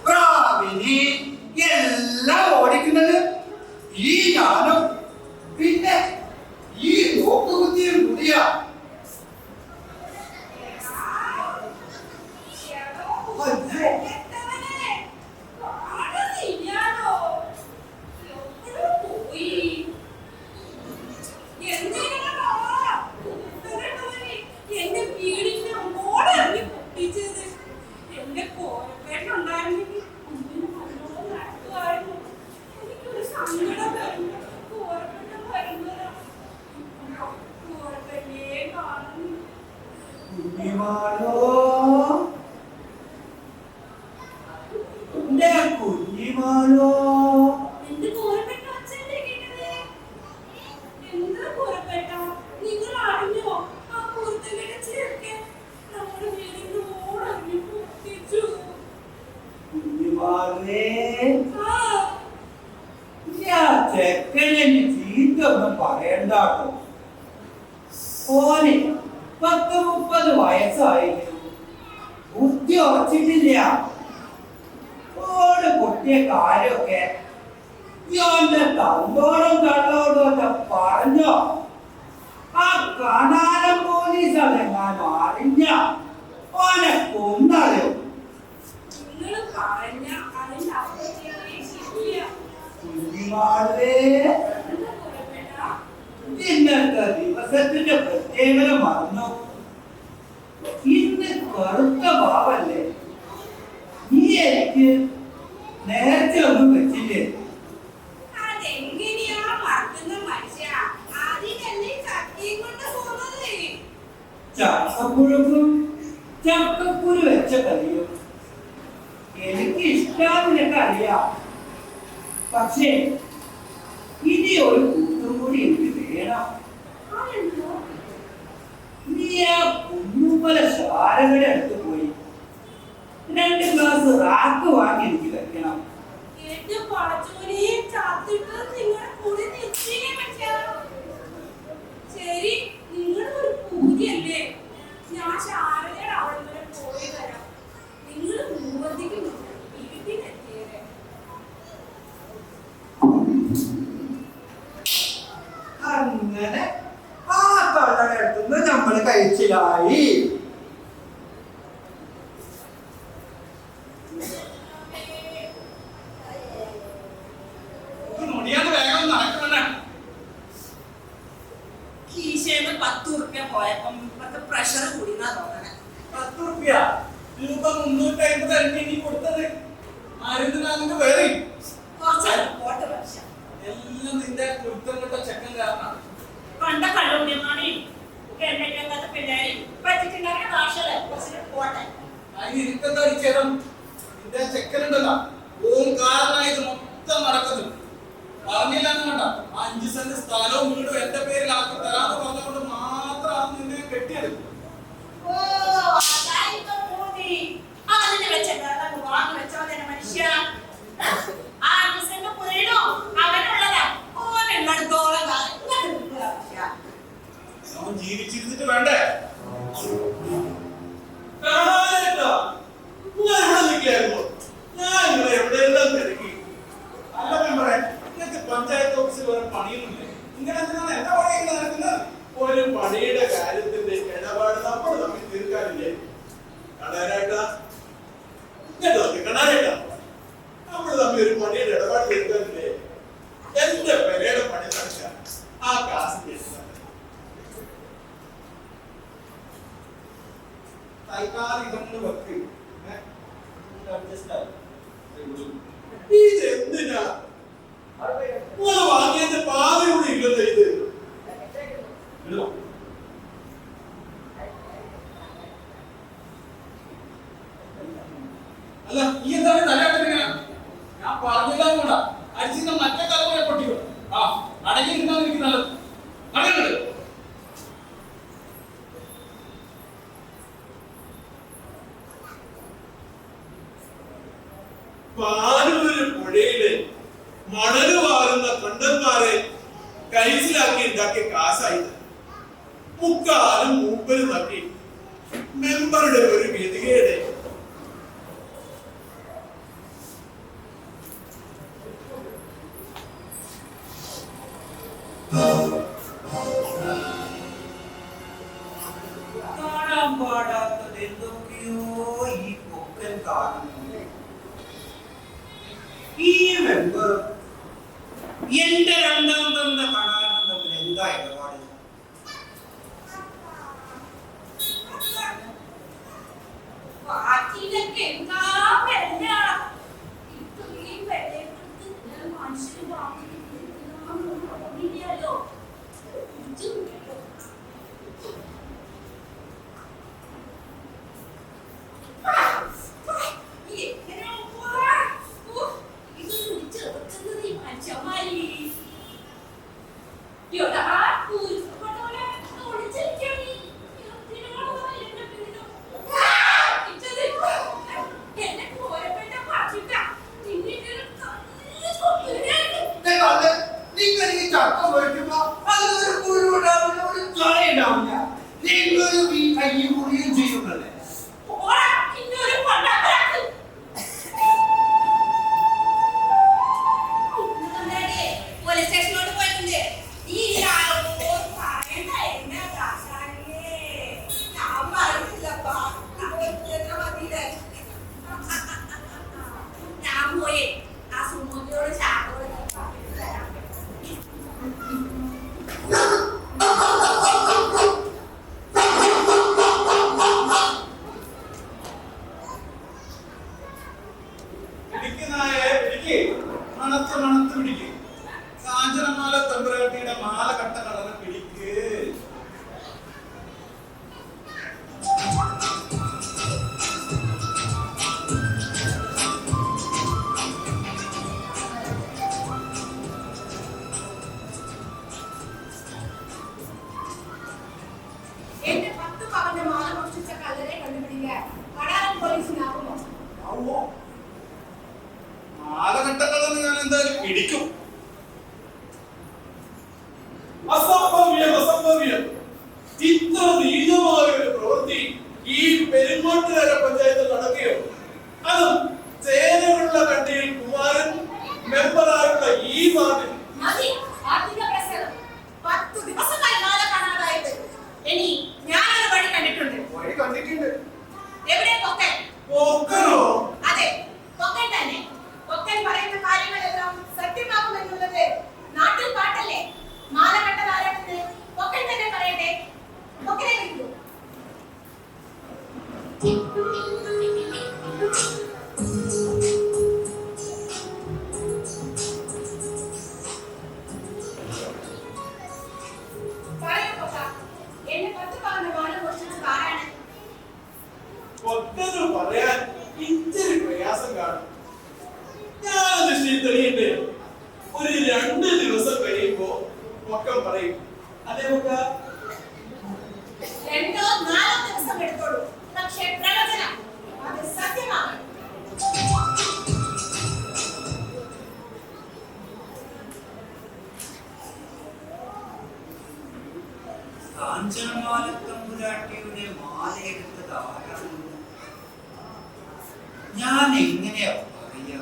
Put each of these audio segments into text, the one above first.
പ്രാവ് കുഞ്ഞിമാളോ എന്റെ കുഞ്ഞിമാളോ ചെക്കനെ ചീത്തൊന്നും പറയണ്ടാട്ടോ. ഓന് 10-30 വയസ്സായിരുന്നു, ബുദ്ധി ഉറച്ചിട്ടില്ല. ഓട് പൊട്ടിയ കാര്യമൊക്കെ ഇവന്റെ തന്തോടും തള്ളോടും ഒക്കെ പറഞ്ഞോ. ആ കനാലം പോലീസ് അതെങ്ങാനും അറിഞ്ഞ ഓനെ കൊന്നറിയോ. ഇന്നത്തെ ദിവസത്തിന്റെ പ്രത്യേകത മറന്നു. ഇന്ന് കറുത്ത പാവല്ലേ. നീ എനിക്ക് നേരത്തെ ഒന്നും വെച്ചില്ലേ? ചക്കപ്പുഴുക്കും ചക്കക്കുരു വെച്ച കറിയും എനിക്ക് ഇഷ്ടാവിനൊക്കെ അറിയാം. പക്ഷേ ഇനി ഒരു കൂട്ടും കൂടി എനിക്ക് വേണം. നീ ആ കുന്നുമല ശാരകയുടെ അടുത്ത് പോയി 2 ഗ്ലാസ് റാക്ക് വാങ്ങി എനിക്ക് വെക്കണം. ശരി, നിങ്ങളുടെ ഒരു പൂതിയല്ലേ. ഞാൻ ശാരദയുടെ അവിടെ വരെ പോയി തരാം. നിങ്ങൾ മൂവത്തിക്ക് വീട്ടിലെത്തിയേ. അങ്ങനെ ആ തള്ളയുടെ അടുത്തുനിന്ന് നമ്മൾ കഴിച്ചിലായി. കീശേന്ന് 10 റുപ്യ പോയപ്പം പ്രഷർ കൂടിന്നാ തോന്നണേ. 10 റുപ്യ രൂപ 350 കൊടുത്തത് മരുന്നിനാ വേറെ പോട്ടെ. വർഷം എല്ലാം നിന്റെ കുരുത്തം ചെക്കൻ കാരണം. പണ്ട കള്ളുണ്ണിയമ്മാണി എണ്ണയ്ക്കകത്ത് പിള്ളേരി പറ്റിട്ടുണ്ടാക്കിയ ഭാഷകളെ കുറച്ച് പോട്ടെ. അതിനെന്താ ചേരം നിന്റെ ചെക്കനുണ്ടല്ലോ ഓം കാരണമായത് മൊത്തം നടക്കുന്നു. പറഞ്ഞില്ലാന്ന് വേണ്ട, 5 സെന്റ് സ്ഥലവും വീടും എന്റെ പേരിലാക്കി തരാന്ന് പറഞ്ഞുകൊണ്ട് മാത്രമാണ് നിന്നെ കെട്ടിയത്. മനുഷ്യ ജീവിച്ചിരുന്നിട്ട് വേണ്ടേ? ഞാൻ ഇവിടെ എവിടെയെല്ലാം തിരക്കി. അല്ല മെമ്പറെ, നിങ്ങൾക്ക് പഞ്ചായത്ത് ഓഫീസിൽ വേറെ പണിയൊന്നുമില്ലേ? ഇങ്ങനെ എന്തിനാണ് എന്റെ പണിയിൽ നടക്കുന്നത്? ഒരു പണിയുടെ കാര്യത്തിന്റെ ഇടപാട് നമ്മൾ തമ്മിൽ തീർക്കാനില്ലേ? കടാരായിട്ടാ കടാരായിട്ടാ നമ്മൾ തമ്മിൽ ഒരു പണിയുടെ ഇടപാട് തീർക്കാനില്ലേ? എന്റെ പെരയുടെ പണി നടക്കാൻ ആ കാശ് തൽക്കാലികം വെക്ക്. ഇതെന്തിനാ വാങ്ങിയത്? പാതയോടെ ഇല്ലല്ലോ ഇത്. അല്ല ഈ എന്താണ് തലയാട്ടിങ്ങനെ? ഞാൻ പറഞ്ഞില്ല അരിച്ചിന്റെ മറ്റേ തലമുറ പൊട്ടിക്കോ. ആ അടങ്ങിയിരുന്നാ എനിക്ക് നല്ലത്. നടക്കരുത്. പാലൂര് പുഴയില് മണല് വാരുന്ന കണ്ടന്മാരെ കൈസിലാക്കി ഉണ്ടാക്കിയ കാശായത് മുക്കാലും മൂപ്പര് തട്ടി മെമ്പറുടെ ഒരു ഗതികേട്. കാണാൻ പാടാത്തത് എന്തൊക്കെയോ ഈ പൊക്കൻ കാണുന്നു. ഈ മെമ്പർ എന്റെ 2ാം തന്ത കാണാനും തമ്മിൽ എന്താ ഇടപാട്? ഇല്ല, പടാരം പോലീസിനാകുമോ? ആവോ? മാലകെട്ടകളെന്ന് ഞാൻ എന്തായാലും പിടിക്കും. അസംഭവ്യം, അസംഭവ്യം. ഇത്ര നീചമായ ഒരു പ്രവൃത്തി ഈ പെരുങ്ങോട്ടുകര പഞ്ചായത്ത് നടക്കുകയോ? അതും ചേനയുള്ള കണ്ടിയിൽ കുമാരൻ മെമ്പറായുള്ള ഈ വാർഡിൽ. മതി, അധിക പ്രസംഗം. 10 ദിവസമായി മാല കാണാതായിട്ട്. ഇനി ഞാനൊരു വഴി കണ്ടിട്ടുണ്ട്. വഴി കണ്ടിട്ടുണ്ട്. എവിടെ പൊക്കൻ? പോക്കനോ? അതെ, പൊക്കൻ തന്നെ. പൊക്കൻ പറയുന്ന കാര്യങ്ങളെല്ലാം സത്യമാകുമെന്നുള്ളത് നാട്ടിൽ പാട്ടല്ലേ? മാല കണ്ടതാരാണെന്ന് പൊക്കൻ തന്നെ പറയട്ടെ. പൊക്കനെ വിളിക്കൂ. പറയൂ പൊക്ക, എന്നെ 10 പവന്റെ മാല മോഷ്ടിച്ചത് ആരാണ്? പൊക്കന് പറയാൻ ഇത്തിരി പ്രയാസം കാണും. ഞാനത് തെളിയട്ടെ. ഒരു 2 ദിവസം കഴിയുമ്പോ പൊക്കം പറയും. അതെ പൊക്ക? 2 or 4 ദിവസം എടുത്തോളൂ. പക്ഷേ പ്രവചനം അത് സത്യമാണ്. കാഞ്ചനമാലത്തമ്പുരാട്ടിയുടെ മാലയെടുത്തത് ആരാണ്? ഞാൻ എങ്ങനെയാ പറയാ?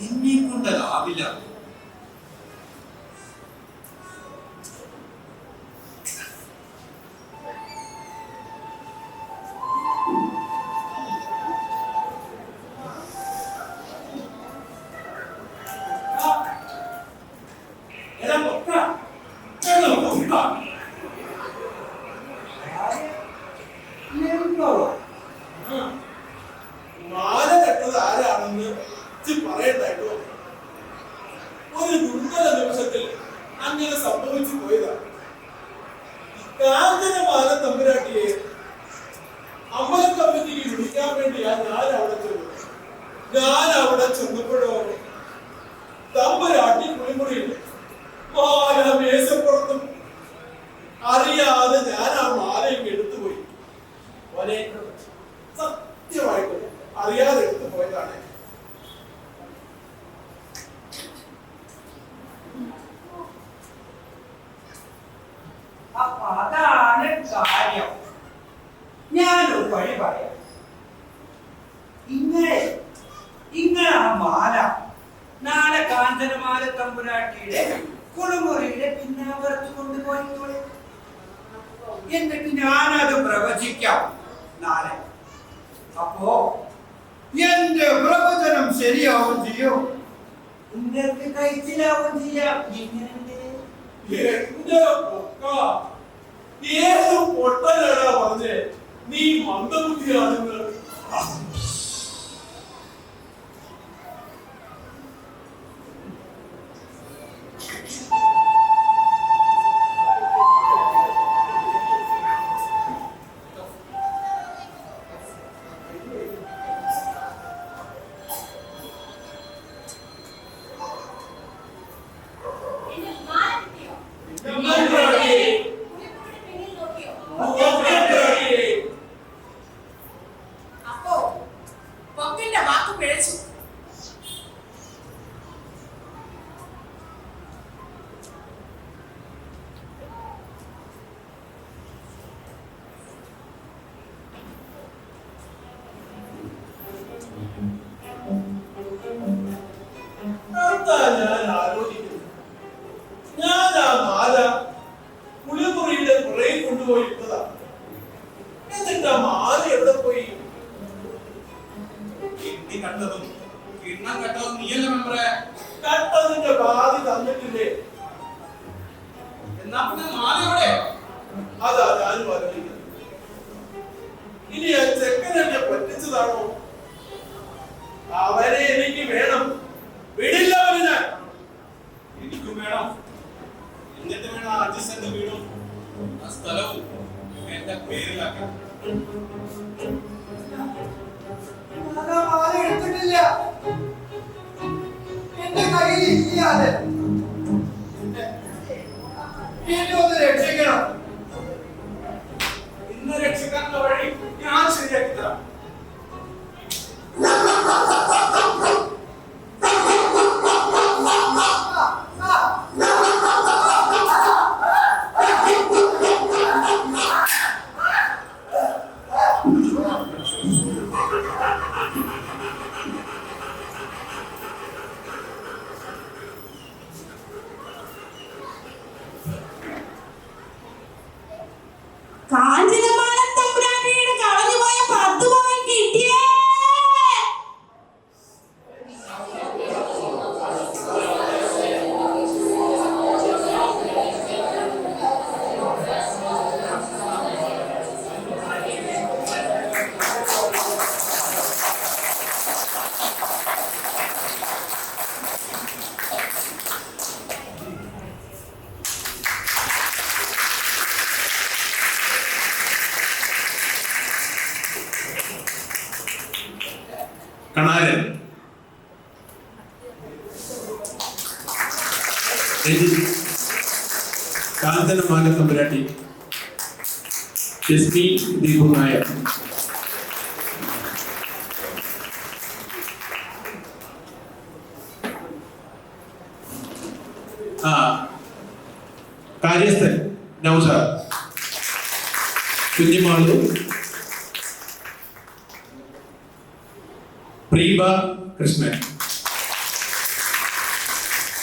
എന്നെ കൊണ്ടതാവില്ല. എടാ പൊക്ക, എടാ പൊക്ക. മാല കെട്ടത് ആരാണെന്ന് പറയണ്ടായിട്ടോ? ഒരു ദുർബല നിമിഷത്തിൽ അങ്ങനെ സംഭവിച്ചു പോയതാണ്. കാഞ്ചനമാല തമ്പുരാട്ടിയെ അമ്പല കമ്മിറ്റിക്ക് വിളിക്കാൻ വേണ്ടിയാണ് ഞാൻ അവിടെ ചെന്നപ്പോഴോ തമ്പുരാട്ടി കുളിമുറിയിൽ മാല മേശപ്പുറത്തും അറിയാതെ ഞാൻ ആ മാലയും എടുത്തുപോയി. സത്യമായിട്ട് അറിയാതെ എടുത്തു പോയതാണ്. അപ്പൊ അതാണ് കാര്യം. ഞാനൊരു വഴി പറയാം. ഇങ്ങനെ ആ മാല നാളെ കാഞ്ചനമാല തമ്പുരാട്ടിയുടെ കുളിമുറിയുടെ പിന്നാമ്പുറത്ത് കൊണ്ടുപോയിക്കോളെ. എന്നിട്ട് ഞാനത് പ്രവചിക്കാം നാളെ. അപ്പോ എന്റെ പ്രവചനം ശരിയാവും ചെയ്യും, നിങ്ങൾക്ക് കഴിച്ചിലാവും ചെയ്യാം. എങ്ങനെയുണ്ട്? എന്റെ പൊക്ക, ഏത് പൊട്ടനാടാ പറഞ്ഞേ നീ മന്ദബുദ്ധിയാണെന്ന്? എന്നെ മാല കിട്ടിയോ? തമ്പുരാട്ടി, കുളിമുറിയുടെ പിന്നിൽ നോക്കിയോ? തമ്പുരാട്ടി. അപ്പോ പൊക്കന്റെ വാക്ക് പിഴച്ചു. എന്താ ഞാൻ ആലോചിക്കുന്നത്? ഞാൻ ആ മാല കുളിമുറിയുടെ പുറയിൽ കൊണ്ടുപോയി ഇട്ടതാ. എന്നിട്ട് ആ മാല എവിടെ പോയി? കിണ്ടി കട്ടതും കിണ്ണം കട്ടതും നീയല്ല മെമ്പറെ. കട്ടതിന്റെ ബാധി തന്നിട്ടില്ലേ? എന്നാ പിന്നെ മാലയോടെ അതാ ഞാനും ആലോചിക്കുന്നത്. ഇനി ആ ചെക്കൻ എന്നെ പറ്റിച്ചതാണോ? അവനെ എനിക്ക് വേണം. വിടില്ല അവന് ഞാൻ. എനിക്കും വേണം. എന്നിട്ട് വേണം ആ 5 സെന്റ് വീടും ആ സ്ഥലവും എന്റെ പേരിലാക്കാൻ. മാല എടുത്തിട്ടില്ല, എന്റെ കയ്യിൽ ഇല്ലാതെ. എന്നെ ഒന്ന് രക്ഷിക്കണം. ഇന്ന് രക്ഷിക്കാനുള്ള കണാരൻ, രഞ്ജിത്ത്, കാഞ്ചനമാല തമ്പുരാട്ടി, എസ്പി ദീപു നായർ, കാര്യസ്ഥൻ നൗഷാദ്, കുഞ്ഞിമാളു, പ്രീബ കൃഷ്ണൻ,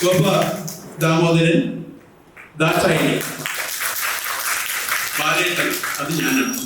ഗോപ ദാമോദരൻ, ദാക്ഷായണി, ബാലേട്ടൻ, അത് ഞാനാണ്.